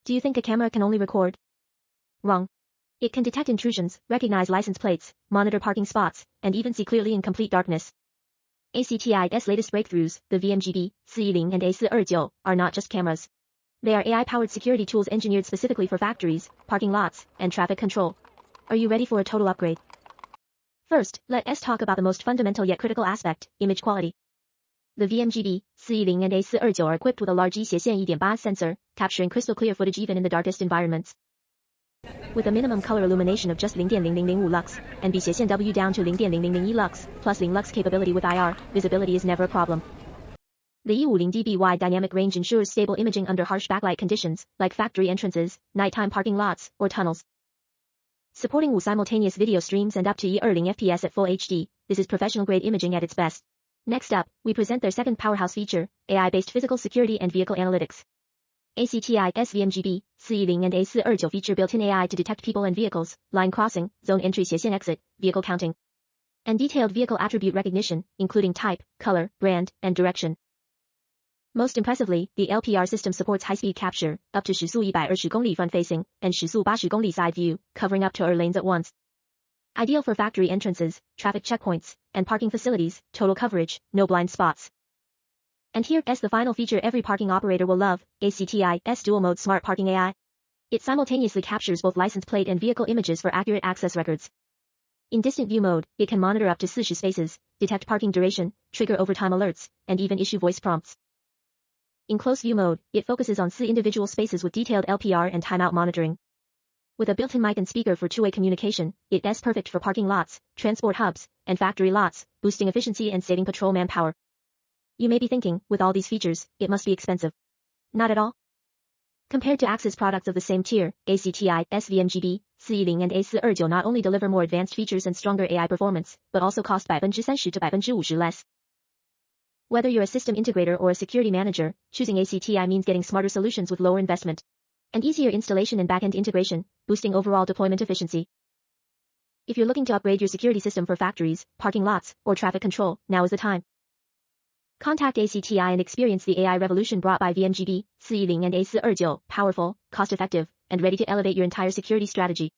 Do you think a camera can only record? Wrong. It can detect intrusions, recognize license plates, monitor parking spots, and even see clearly in complete darkness. ACTi's latest breakthroughs, the VMGB-410 and A429, are not just cameras. They are AI-powered security tools engineered specifically for factories, parking lots, and traffic control. Are you ready for a total upgrade? First, let's talk about the most fundamental yet critical aspect, image quality. The VMGB-410 and A429 are equipped with a large E/1.8 sensor, capturing crystal clear footage even in the darkest environments. With a minimum color illumination of just 0.0005 lux, and B/W down to 0.0001 lux, plus 0 lux capability with IR, visibility is never a problem. The E50 dB wide dynamic range ensures stable imaging under harsh backlight conditions, like factory entrances, nighttime parking lots, or tunnels. Supporting simultaneous video streams and up to 20 FPS at Full HD, this is professional-grade imaging at its best. Next up, we present their second powerhouse feature, AI-based physical security and vehicle analytics. ACTi's VMGB-410 and A429 feature built-in AI to detect people and vehicles, line crossing, zone entry exit, vehicle counting, and detailed vehicle attribute recognition, including type, color, brand, and direction. Most impressively, the LPR system supports high-speed capture, up to 120 km front-facing, and 180 km side view, covering up to 8 lanes at once. Ideal for factory entrances, traffic checkpoints, and parking facilities, total coverage, no blind spots. And here's the final feature every parking operator will love, ACTi's dual-mode smart parking AI. It simultaneously captures both license plate and vehicle images for accurate access records. In distant view mode, it can monitor up to 40 spaces, detect parking duration, trigger overtime alerts, and even issue voice prompts. In close view mode, it focuses on 4 individual spaces with detailed LPR and timeout monitoring. With a built-in mic and speaker for two-way communication, it's perfect for parking lots, transport hubs, and factory lots, boosting efficiency and saving patrol manpower. You may be thinking, with all these features, it must be expensive. Not at all. Compared to Axis products of the same tier, ACTi's VMGB-410 and A429 not only deliver more advanced features and stronger AI performance, but also cost 30 to 50% less. Whether you're a system integrator or a security manager, choosing ACTi means getting smarter solutions with lower investment and easier installation and backend integration, boosting overall deployment efficiency. If you're looking to upgrade your security system for factories, parking lots, or traffic control, now is the time. Contact ACTi and experience the AI revolution brought by VMGB-410 and A429, powerful, cost-effective, and ready to elevate your entire security strategy.